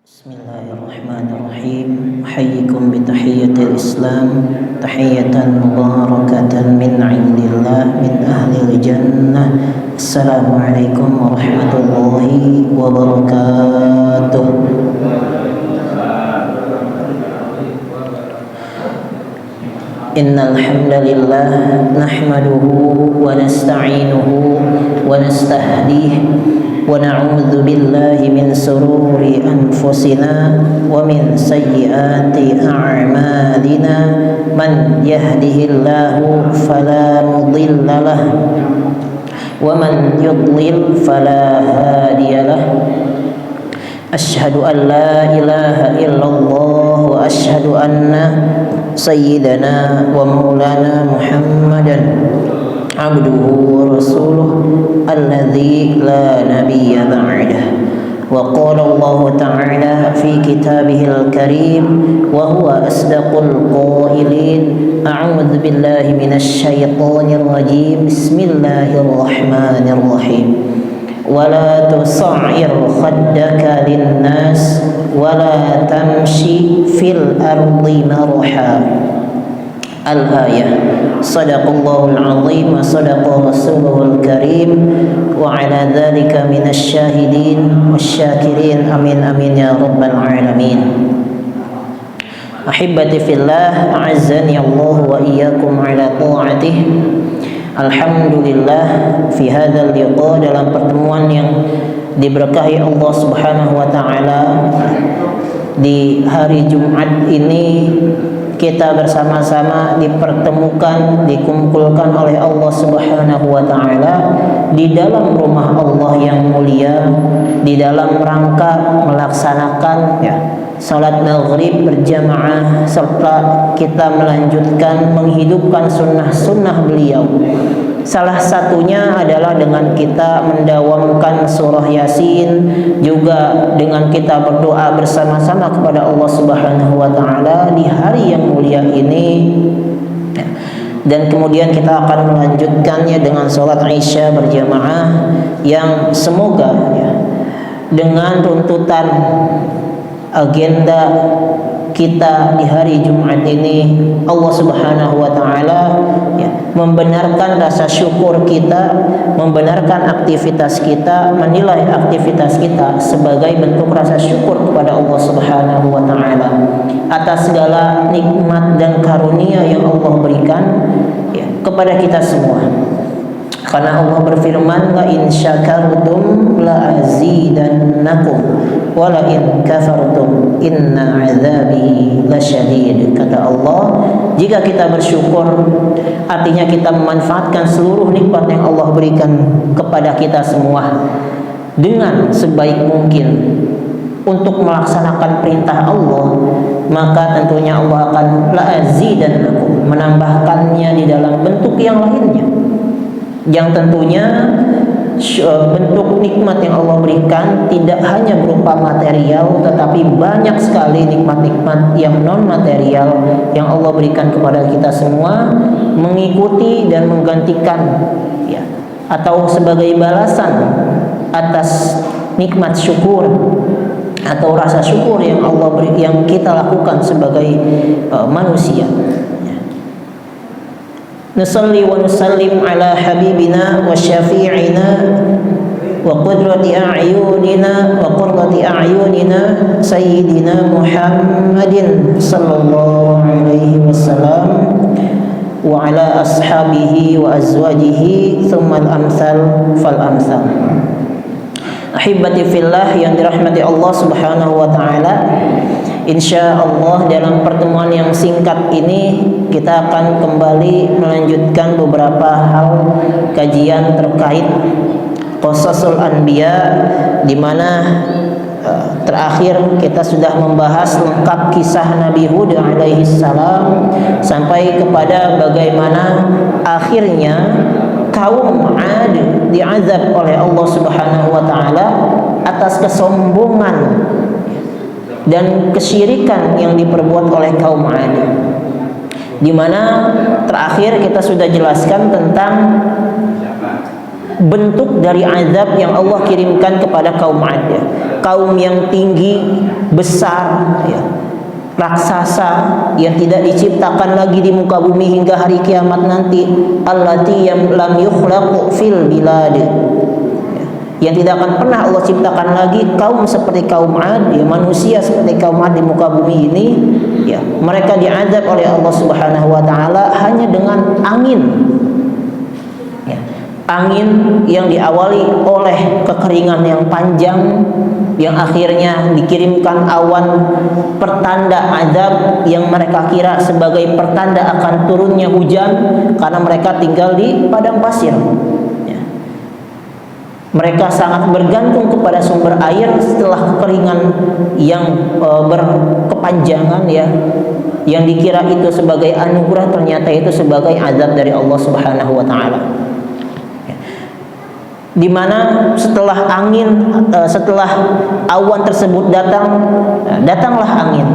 Bismillahirrahmanirrahim. Ahyikum bitahiyatil Islam, tahiyatan mubarakatan min indillah min ahlil jannah. Assalamualaikum warahmatullahi wabarakatuh. Innal hamdalillah nahmaduhu wa nasta'inuhu wa nastahdihi wa na'udzu billahi min sururi anfusina wa min sayyiati a'malina. Man yahdihillahu fala mudilla lahu wa man yudlil fala hadiyalah. Asyhadu an la ilaha illallah wa asyhadu anna sayyidana wa maulana Muhammadan abduhu wa rasuluh alladzi la nabiyya ba'dah. Wa qala Allah ta'ala fi kitabihil karim wa huwa asdaqul qailin. A'udzu billahi minasy syaithanir rajim. Bismillahirrahmanirrahim. ولا تصعر خدك للناس ولا تمشي في الأرض مرحا. الآية. صدق الله العظيم وصدق رسوله الكريم وعلى ذلك من الشاهدين والشاكرين. آمين آمين يا رب العالمين. أحبتي في الله أعزني الله وإياكم على طاعته. Alhamdulillah fi hadzal liqa, dalam pertemuan yang diberkahi Allah Subhanahu wa taala di hari Jumat ini, kita bersama-sama dipertemukan, dikumpulkan oleh Allah Subhanahu wa taala di dalam rumah Allah yang mulia, di dalam rangka melaksanakan salat maghrib berjamaah, serta kita melanjutkan menghidupkan sunnah-sunnah beliau. Salah satunya adalah dengan kita mendawamkan surah Yasin, juga dengan kita berdoa bersama-sama kepada Allah Subhanahu wa taala di hari yang mulia ini. Dan kemudian kita akan melanjutkannya dengan salat Isya berjamaah yang semoga dengan runtutan agenda kita di hari Jumat ini, Allah Subhanahu wa taala membenarkan rasa syukur kita, membenarkan aktivitas kita, menilai aktivitas kita sebagai bentuk rasa syukur kepada Allah Subhanahu wa taala atas segala nikmat dan karunia yang Allah berikan kepada kita semua. Karena Allah berfirman, la in syakartum la azidannakum wa la in kafartum inna azabi lasyadid. Kata Allah, jika kita bersyukur, artinya kita memanfaatkan seluruh nikmat yang Allah berikan kepada kita semua dengan sebaik mungkin untuk melaksanakan perintah Allah, maka tentunya Allah akan la azidannakum, menambahkannya di dalam bentuk yang lainnya, yang tentunya bentuk nikmat yang Allah berikan tidak hanya berupa material, tetapi banyak sekali nikmat-nikmat yang non material yang Allah berikan kepada kita semua, mengikuti dan menggantikan atau sebagai balasan atas nikmat syukur atau rasa syukur yang yang kita lakukan sebagai manusia. Nusalli wa nusallim ala habibina wa syafi'ina wa qudrati a'yunina wa qurrati a'yunina sayyidina Muhammadin sallallahu alaihi wasallam wa ala ashabihi wa azwajihi thumma al-amthal fal-amthal. Ahibati fillah yang dirahmati Allah Subhanahu wa taala, insyaallah dalam pertemuan yang singkat ini kita akan kembali melanjutkan beberapa hal kajian terkait Qasasul Anbiya, di mana terakhir kita sudah membahas lengkap kisah Nabi Hud alaihi salam sampai kepada bagaimana akhirnya kaum 'Ad diazab oleh Allah Subhanahu wa taala atas kesombongan dan kesyirikan yang diperbuat oleh kaum 'Ad, di mana terakhir kita sudah jelaskan tentang bentuk dari azab yang Allah kirimkan kepada kaum 'Ad. Kaum yang tinggi besar, ya, raksasa yang tidak diciptakan lagi di muka bumi hingga hari kiamat nanti, allati lam yukhlaqu fil bilad, yang tidak akan pernah Allah ciptakan lagi kaum seperti kaum Ad, ya, manusia seperti kaum Ad di muka bumi ini, ya, mereka diazab oleh Allah Subhanahu wa taala hanya dengan angin, ya, angin yang diawali oleh kekeringan yang panjang, yang akhirnya dikirimkan awan pertanda azab yang mereka kira sebagai pertanda akan turunnya hujan karena mereka tinggal di padang pasir. Mereka sangat bergantung kepada sumber air setelah kekeringan yang berkepanjangan, ya, yang dikira itu sebagai anugerah ternyata itu sebagai azab dari Allah Subhanahu wa taala. Di mana setelah awan tersebut datanglah angin.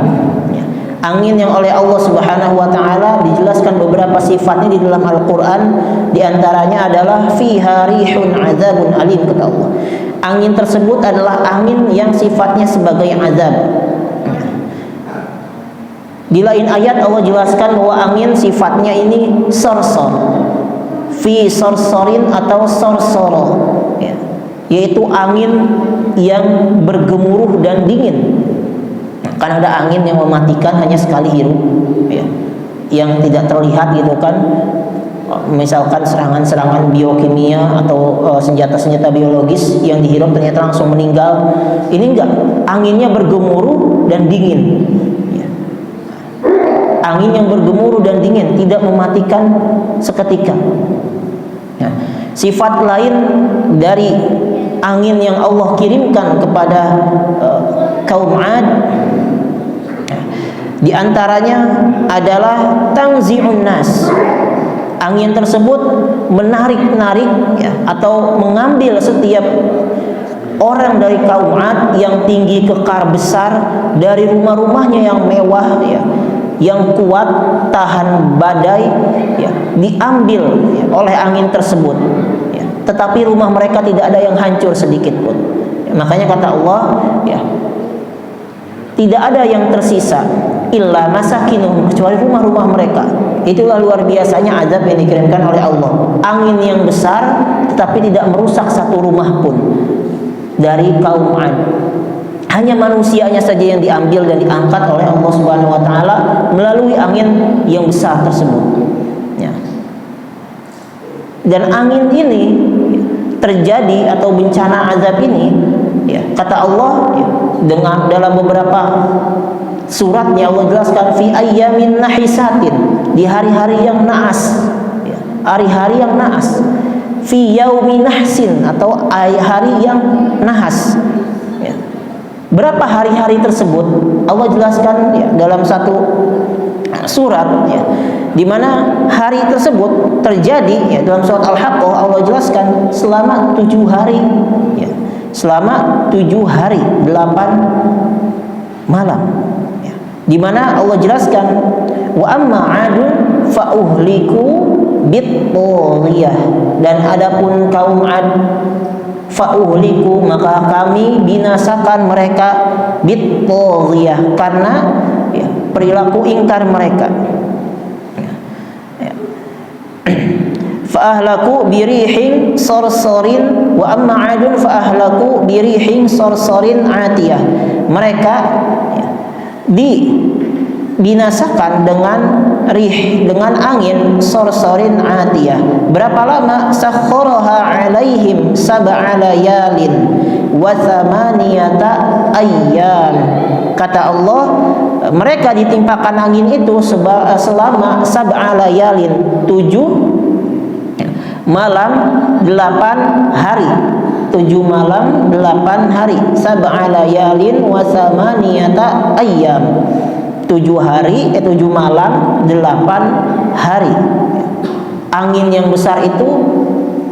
Angin yang oleh Allah Subhanahu wa taala dijelaskan beberapa sifatnya di dalam Al-Qur'an, di antaranya adalah fiha rihun azabun alim, kata Allah. Angin tersebut adalah angin yang sifatnya sebagai azab. Di lain ayat Allah jelaskan bahwa angin sifatnya ini sarsar. Fi sarsarin atau sarsara, ya, yaitu angin yang bergemuruh dan dingin. Kan ada angin yang mematikan hanya sekali hirup, ya, yang tidak terlihat gitu kan, misalkan serangan-serangan biokimia atau senjata-senjata biologis yang dihirup ternyata langsung meninggal. Ini enggak, anginnya bergemuruh dan dingin, ya. Angin yang bergemuruh dan dingin tidak mematikan seketika. Ya. Sifat lain dari angin yang Allah kirimkan kepada kaum Ad, di antaranya adalah tangzi'un nas. Angin tersebut menarik-narik, ya, atau mengambil setiap orang dari kaum Ad yang tinggi kekar besar dari rumah-rumahnya yang mewah, ya, yang kuat tahan badai, ya, diambil, ya, oleh angin tersebut, ya. Tetapi rumah mereka tidak ada yang hancur sedikit pun, ya, makanya kata Allah, ya, tidak ada yang tersisa illa masakinuhum, kecuali rumah-rumah mereka. Itulah luar biasanya azab yang dikirimkan oleh Allah. Angin yang besar tetapi tidak merusak satu rumah pun dari kaum Ad. Hanya manusianya saja yang diambil dan diangkat oleh Allah Subhanahu wa taala melalui angin yang besar tersebut, ya. Dan angin ini terjadi atau bencana azab ini, ya, kata Allah, ya, dengan dalam beberapa suratnya Allah jelaskan fi ayyamin nahisatin, di hari-hari yang naas, ya, hari-hari yang naas, fi yaumi nahsin atau hari yang nahas, ya. Berapa hari-hari tersebut Allah jelaskan, ya, dalam satu surat, ya, di mana hari tersebut terjadi, ya, dalam surat Al-Haqqah Allah jelaskan selama 7 hari, ya, selama 7 hari 8 malam, ya. Di mana Allah jelaskan wa amma 'adun fa uhliku bit-taghiyah, dan adapun kaum Ad fa uhliku maka kami binasakan mereka bit-taghiyah karena, ya, perilaku ingkar mereka, ya. Fa ahlaku birihin sarsarin wa amma 'adun fa ahlaku birihin sarsarin 'atiyah. Mereka, ya, dibinasakan dengan dengan angin sarsarin 'atiyah. Berapa lama? Sakharaha 'alaihim sab'a layalin wa thamaniyata ayyam. Kata Allah, mereka ditimpakan angin itu selama sab'a layalin, 7 malam 8 hari, 7 malam 8 hari, sab'a layalin wa thamaniyata ayyam, 7 hari, 7 malam 8 hari. Angin yang besar itu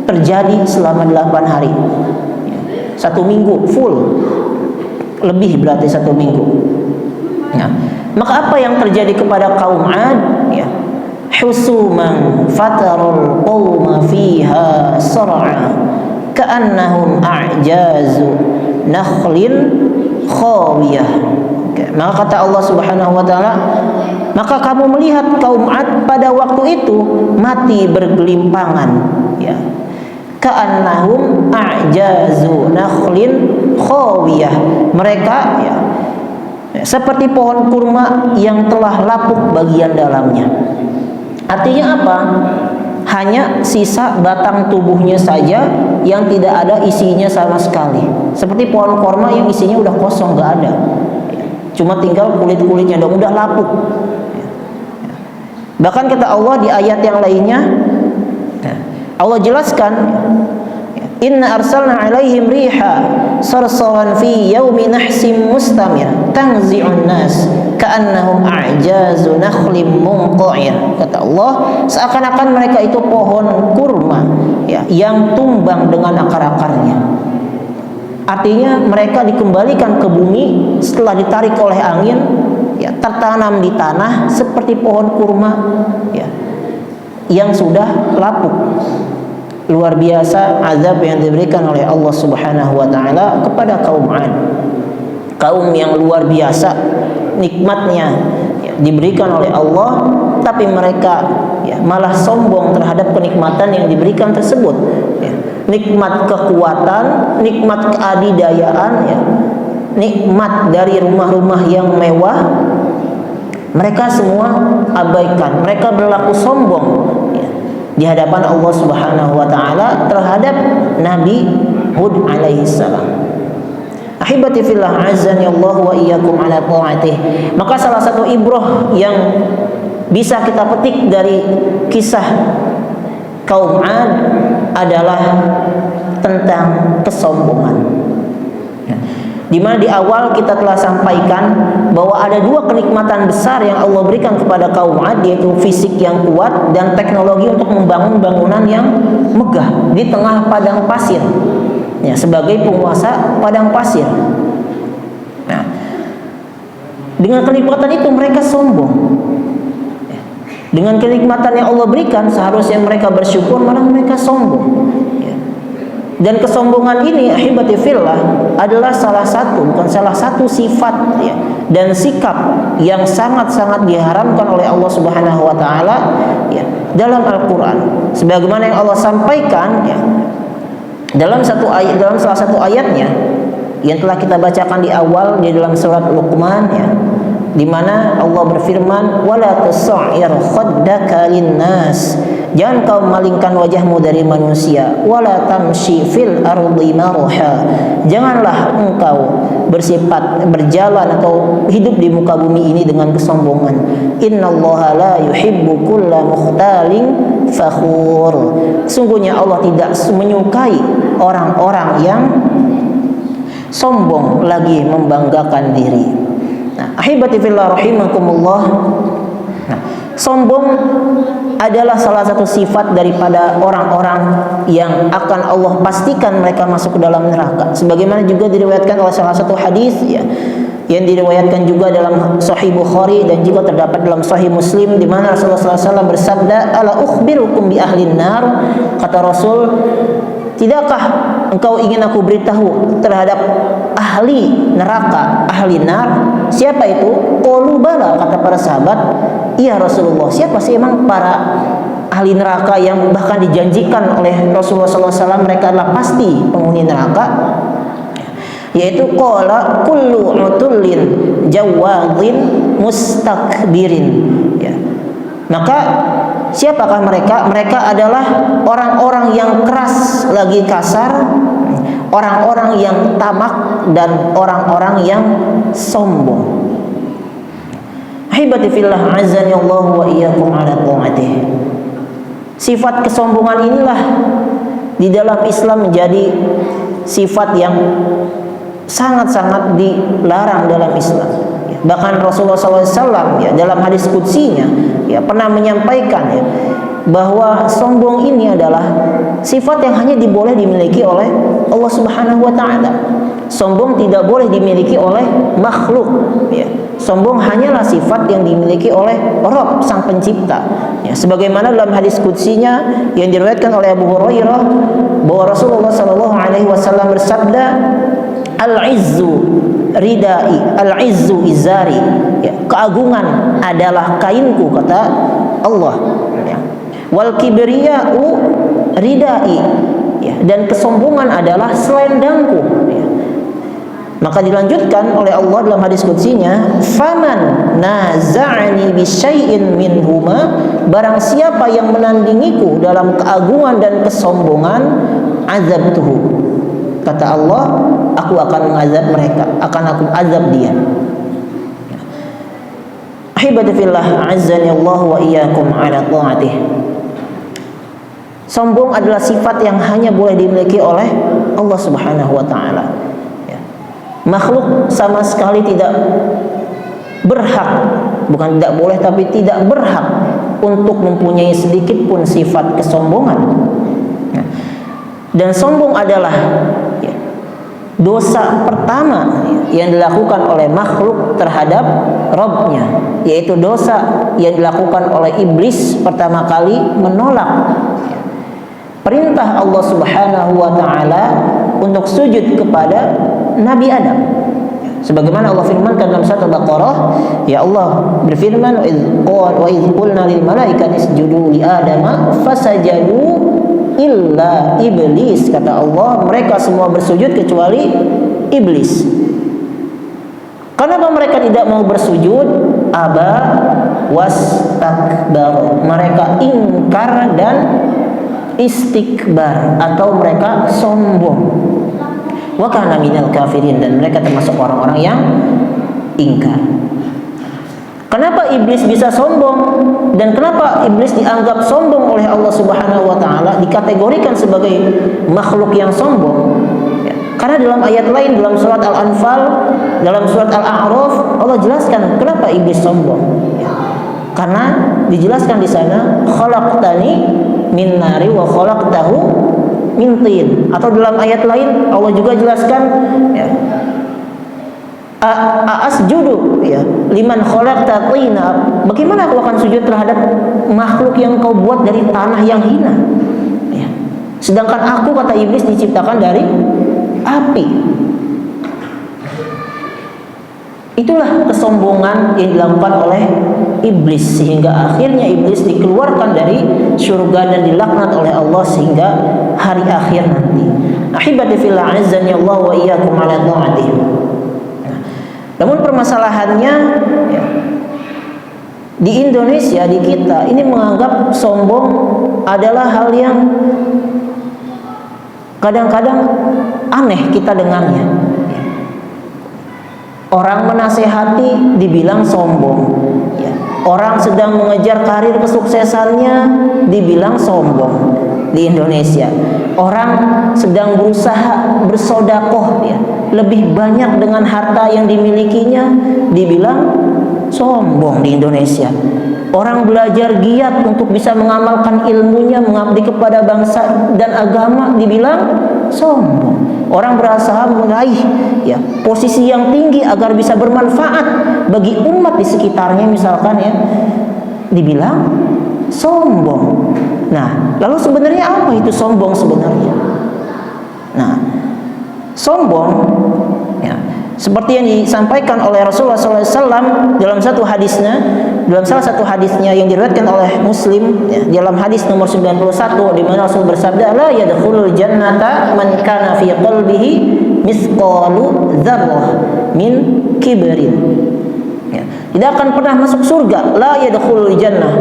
terjadi selama 8 hari, 1 minggu full, lebih berarti 1 minggu, ya. Maka apa yang terjadi kepada kaum Ad, ya, husuman fatarul qawma fiha sar'a ka'annahum a'jazu nakhlin khawiyah. Maka kata Allah Subhanahu wa taala, maka kamu melihat kaum 'Ad pada waktu itu mati bergelimpangan, ya. Ka'annahum a'jazu nakhlin khawiyah. Mereka, ya, seperti pohon kurma yang telah lapuk bagian dalamnya. Artinya apa? Hanya sisa batang tubuhnya saja yang tidak ada isinya sama sekali. Seperti pohon kurma yang isinya udah kosong, nggak ada. Cuma tinggal kulit-kulitnya dong, udah lapuk. Bahkan kata Allah di ayat yang lainnya, Allah jelaskan, inna arsalna alaihim riha sarsaran fi yaumi nahsim mustamir tanzi'un nas ka'annahum a'jazu nakhlim munqa'ir. Kata Allah, seakan-akan mereka itu pohon kurma, ya, yang tumbang dengan akar-akarnya. Artinya mereka dikembalikan ke bumi setelah ditarik oleh angin, ya, tertanam di tanah seperti pohon kurma, ya, yang sudah lapuk. Luar biasa azab yang diberikan oleh Allah Subhanahu wa taala kepada kaum 'Ad. Kaum yang luar biasa nikmatnya, ya, diberikan oleh Allah, tapi mereka, ya, malah sombong terhadap kenikmatan yang diberikan tersebut, ya. Nikmat kekuatan, nikmat keadidayaan, ya, nikmat dari rumah-rumah yang mewah, mereka semua abaikan. Mereka berlaku sombong, ya, di hadapan Allah Subhanahu wa taala terhadap Nabi Hud alaihi salam. Ahibati fillah, azani Allah wa iyyakum ala ta'atih. Maka salah satu ibrah yang bisa kita petik dari kisah kaum 'Ad adalah tentang kesombongan. Di mana di awal kita telah sampaikan bahwa ada dua kenikmatan besar yang Allah berikan kepada kaum 'Ad, yaitu fisik yang kuat dan teknologi untuk membangun bangunan yang megah di tengah padang pasir, ya, sebagai penguasa padang pasir. Nah, dengan kenikmatan itu mereka sombong. Dengan kenikmatan yang Allah berikan seharusnya mereka bersyukur, malah mereka sombong. Dan kesombongan ini, ahibati fillah, adalah salah satu sifat, ya, dan sikap yang sangat-sangat diharamkan oleh Allah Subhanahu wa taala, ya, dalam Al-Qur'an. Sebagaimana yang Allah sampaikan, ya, dalam salah satu ayatnya yang telah kita bacakan di awal di dalam surat Luqman, ya, di mana Allah berfirman, wala tus'ir khaddaka linnas, jangan kau malingkan wajahmu dari manusia, wala tamshi fil ardi marha, janganlah engkau berjalan atau hidup di muka bumi ini dengan kesombongan. Innallaha la yuhibbu kulla mukhtalin fakhur, sungguhnya Allah tidak menyukai orang-orang yang sombong lagi membanggakan diri. Nah, ahibati fillah rahimakumullah. Nah, sombong adalah salah satu sifat daripada orang-orang yang akan Allah pastikan mereka masuk ke dalam neraka. Sebagaimana juga diriwayatkan oleh salah satu hadis, ya, yang diriwayatkan juga dalam Sahih Bukhari dan juga terdapat dalam Sahih Muslim, di mana Rasulullah SAW bersabda, ala ukhbirukum bi ahlin nar, kata Rasul, tidakkah engkau ingin aku beritahu terhadap ahli neraka, ahli nar? Siapa itu? Qalu bala, kata para sahabat, iya Rasulullah. Siapa sih emang para ahli neraka yang bahkan dijanjikan oleh Rasulullah SAW mereka adalah pasti penghuni neraka? Yaitu qala kullu utullin jawadin mustakbirin, ya. Maka siapakah mereka? Mereka adalah orang-orang yang keras lagi kasar, orang-orang yang tamak, dan orang-orang yang sombong. Ahibati fillah, azani Allah wa iyyakum ala ta'atih. Sifat kesombongan inilah di dalam Islam menjadi sifat yang sangat-sangat dilarang dalam Islam. Bahkan Rasulullah SAW, ya, dalam hadis qudsinya, ya, pernah menyampaikan, ya, bahwa sombong ini adalah sifat yang hanya boleh dimiliki oleh Allah Subhanahu wa taala. Sombong tidak boleh dimiliki oleh makhluk, ya. Sombong hanyalah sifat yang dimiliki oleh Rabb, Sang Pencipta, ya. Sebagaimana dalam hadis qudsinya yang diriwayatkan oleh Abu Hurairah bahwa Rasulullah SAW bersabda, al-izzu ridai, al-izzu izari, ya, keagungan adalah kainku, kata Allah, ya. Wal kibriya'u ridai, ya, dan kesombongan adalah selendangku, ya. Maka dilanjutkan oleh Allah dalam hadis qudsinya, faman naza'ani bisyai'in minhuma, barang siapa yang menandingiku dalam keagungan dan kesombongan, azabtuhu, kata Allah, aku akan mengazab mereka, akan aku azab dia. Ahibati fillah, azzani Allah wa iyyakum ala ta'atih. Sombong adalah sifat yang hanya boleh dimiliki oleh Allah Subhanahu wa taala. Ya. Makhluk sama sekali tidak berhak, bukan tidak boleh tapi tidak berhak untuk mempunyai sedikit pun sifat kesombongan. Ya. Dan sombong adalah, ya, dosa pertama yang dilakukan oleh makhluk terhadap Rabb-nya, yaitu dosa yang dilakukan oleh iblis pertama kali menolak perintah Allah Subhanahu wa taala untuk sujud kepada Nabi Adam. Sebagaimana Allah firmankan dalam surat Al-Baqarah, ya Allah berfirman, wa idz qulna lil malaikati isjudu li adama fasajadu illa iblis, kata Allah, mereka semua bersujud kecuali iblis. Kenapa mereka tidak mau bersujud? Aba wastakbar, mereka ingkar dan istikbar, atau mereka sombong. Wa kana minal kafirin, dan mereka termasuk orang-orang yang ingkar. Kenapa iblis bisa sombong, dan kenapa iblis dianggap sombong oleh Allah Subhanahu wa taala, dikategorikan sebagai makhluk yang sombong? Ya, karena dalam ayat lain, dalam surat Al-Anfal, dalam surat Al-A'raf, Allah jelaskan kenapa iblis sombong. Ya, karena dijelaskan di sana, khalaqtani min nari wa khalaqtahu min tin. Atau dalam ayat lain Allah juga jelaskan, ya, asjudu, ya, liman khalaqta tina, bagaimana aku akan sujud terhadap makhluk yang kau buat dari tanah yang hina, ya. Sedangkan aku, kata iblis, diciptakan dari api. Itulah kesombongan yang dilakukan oleh iblis, sehingga akhirnya iblis dikeluarkan dari surga dan dilaknat oleh Allah sehingga hari akhir nanti. Ahibati fillah, azzani Allah wa iyyakum ala ta'atih. Namun permasalahannya, ya, di Indonesia, di kita ini menganggap sombong adalah hal yang kadang-kadang aneh kita dengarnya. Orang menasehati dibilang sombong, ya. Orang sedang mengejar karir kesuksesannya dibilang sombong di Indonesia. Orang sedang berusaha bersodakoh, ya, lebih banyak dengan harta yang dimilikinya dibilang sombong di Indonesia. Orang belajar giat untuk bisa mengamalkan ilmunya, mengabdi kepada bangsa dan agama dibilang sombong. Orang berusaha meraih, ya, posisi yang tinggi agar bisa bermanfaat bagi umat di sekitarnya, misalkan, ya, dibilang sombong. Nah, lalu sebenarnya apa itu sombong sebenarnya? Nah, sombong, ya, seperti yang disampaikan oleh Rasulullah SAW dalam satu hadisnya, dalam salah satu hadisnya yang diriwayatkan oleh Muslim, ya, dalam hadis nomor 91, di mana Rasul bersabda, la yadkhulul jannata man kana fi qalbihi misqalu dzarrah min kibrin. Ya, tidak akan pernah masuk surga, la yadkhulul jannah,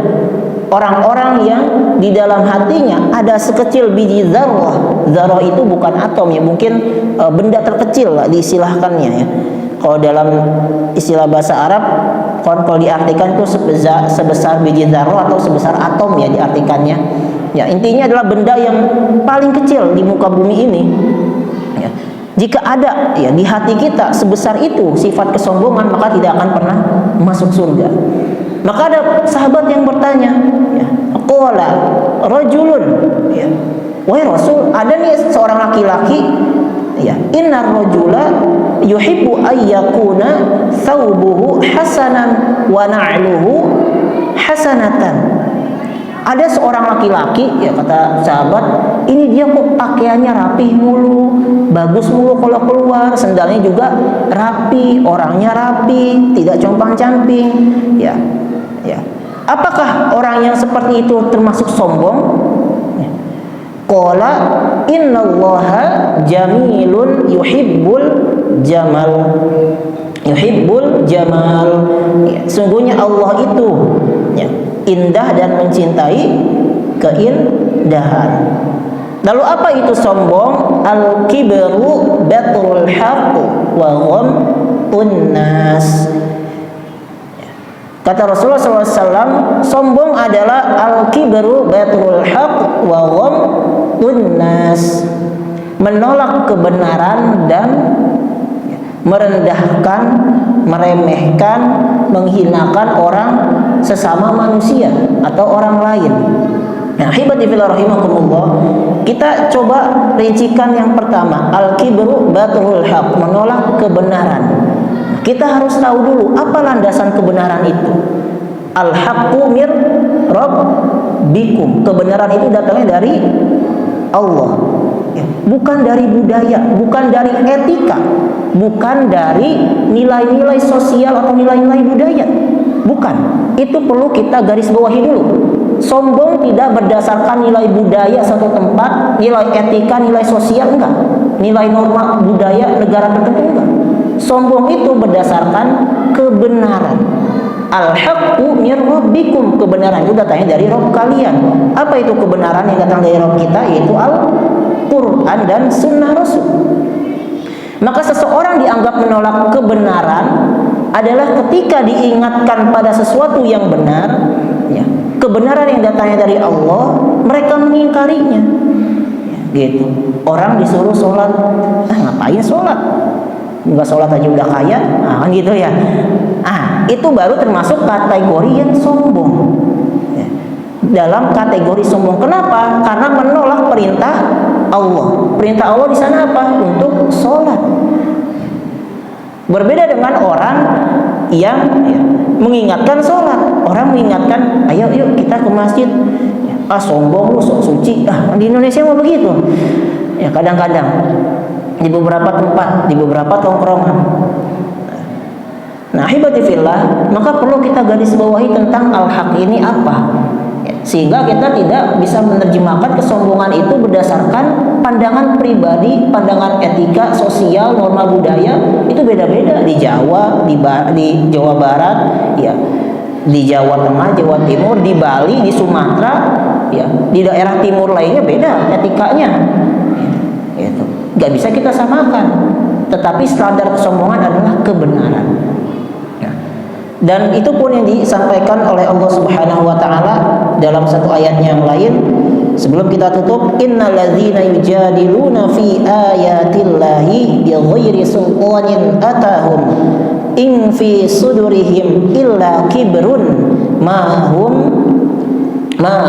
orang-orang yang di dalam hatinya ada sekecil biji zarrah. Zarrah itu bukan atom, ya, mungkin benda terkecil lah diistilahkannya, ya. Kalau dalam istilah bahasa Arab, kalau diartikan itu sebesar biji zarrah atau sebesar atom, ya, diartikannya. Ya, intinya adalah benda yang paling kecil di muka bumi ini. Ya. Jika ada, ya, di hati kita sebesar itu sifat kesombongan, maka tidak akan pernah masuk surga. Maka ada sahabat yang bertanya, ya, qala rajulun, ya, wahai Rasul, ada nih seorang laki-laki, ya, innar rajula yuhibbu ayyakuna thawbuhu hasanan wa na'luhu hasanatan. Ada seorang laki-laki, ya kata sahabat, ini dia kok pakaiannya rapih mulu, bagus mulu kalau keluar, sendalnya juga rapi, orangnya rapi, tidak compang-camping. Ya, ya. Apakah orang yang seperti itu termasuk sombong? Qala innallaha jamilun yuhibbul jamal. Yuhibbul jamal. Ya, sungguhnya Allah itu ya, indah dan mencintai keindahan. Lalu apa itu sombong? Al-kibru batrul haqq wa ghamtun nas. Kata Rasulullah SAW, sombong adalah al-kibru batrul haqq wa ghamtun nas, menolak kebenaran dan merendahkan, meremehkan, menghinakan orang sesama manusia atau orang lain. Nah, hibati fillah rahimakumullah, kita coba rincikan yang pertama, al-kibru batrul haqq, menolak kebenaran. Kita harus tahu dulu apa landasan kebenaran itu. Al-haqqu mir rabbikum, kebenaran itu datangnya dari Allah, bukan dari budaya, bukan dari etika, bukan dari nilai-nilai sosial atau nilai-nilai budaya. Bukan. Itu perlu kita garis bawahi dulu. Sombong tidak berdasarkan nilai budaya satu tempat, nilai etika, nilai sosial, enggak. Nilai norma budaya negara tertentu, enggak. Sombong itu berdasarkan kebenaran. Al-haqqu mir rabbikum, kebenaran itu datangnya dari Rabb kalian. Apa itu kebenaran yang datang dari Rabb kita? Yaitu Al-Quran dan Sunnah Rasul. Maka seseorang dianggap menolak kebenaran adalah ketika diingatkan pada sesuatu yang benar, ya, kebenaran yang datangnya dari Allah, mereka mengingkarinya. Ya, gitu. Orang disuruh sholat, ngapain sholat? Enggak sholat aja udah kaya, kan gitu ya. Itu baru termasuk kategori yang sombong. Ya. Dalam kategori sombong, kenapa? Karena menolak perintah Allah. Perintah Allah di sana apa? Untuk sholat. Berbeda dengan orang yang mengingatkan sholat. Orang mengingatkan, ayo yuk kita ke masjid. Sombong lu, sok suci. Di Indonesia mau begitu. Ya kadang-kadang di beberapa tempat, di beberapa tongkrongan. Nah, hibati fillah, maka perlu kita garis bawahi tentang al-haq ini apa, sehingga kita tidak bisa menerjemahkan kesombongan itu berdasarkan pandangan pribadi, pandangan etika, sosial, norma budaya. Itu beda-beda di Jawa, di Jawa Barat, ya, di Jawa Tengah, Jawa Timur, di Bali, di Sumatera, ya, di daerah timur lainnya beda etikanya. Itu nggak bisa kita samakan. Tetapi standar kesombongan adalah kebenaran. Dan itu pun yang disampaikan oleh Allah Subhanahu wa taala dalam satu ayat yang lain. Sebelum kita tutup, innalladzina yujadiluna fi ayatillahi bighairi sultanin atahum in fi sudurihim illa kibrun ma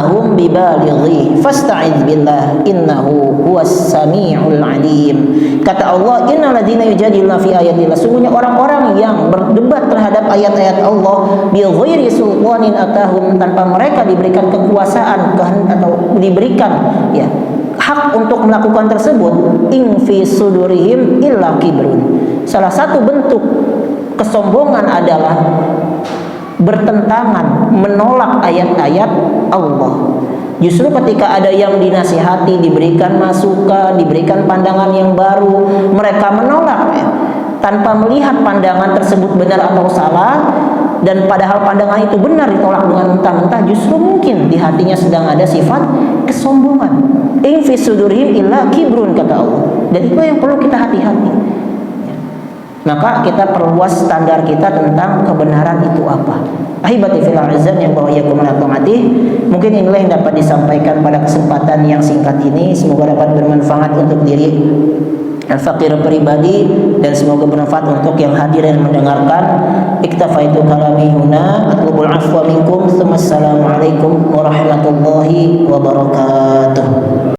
hum bibalighi fasta'idz billah innahu huwas samiul alim. Kata Allah, innalladzina yujadiluna fi ayatillah, sungguhnya orang-orang yang berdebat terhadap ayat-ayat Allah bighairi sultanin atahum, tanpa mereka diberikan kekuasaan atau diberikan ya hak untuk melakukan tersebut, in fi sudurihim illa kibrun. Salah satu bentuk kesombongan adalah bertentangan, menolak ayat-ayat Allah. Justru ketika ada yang dinasihati, diberikan masukan, diberikan pandangan yang baru, mereka menolak ya, tanpa melihat pandangan tersebut benar atau salah. Dan padahal pandangan itu benar ditolak dengan mentah-mentah, justru mungkin di hatinya sedang ada sifat kesombongan. In fi sudurihim illa kibrun, kata Allah. Dan itu yang perlu kita hati-hati. Maka kita perluas standar kita tentang kebenaran itu apa. Ahibati fil azan yang bahwa yakum mati. Mungkin inilah yang dapat disampaikan pada kesempatan yang singkat ini. Semoga dapat bermanfaat untuk diri al-faqir pribadi dan semoga bermanfaat untuk yang hadir dan mendengarkan. Iktafaitu kalami huna, atlubul afwa minkum. Assalamualaikum warahmatullahi wabarakatuh.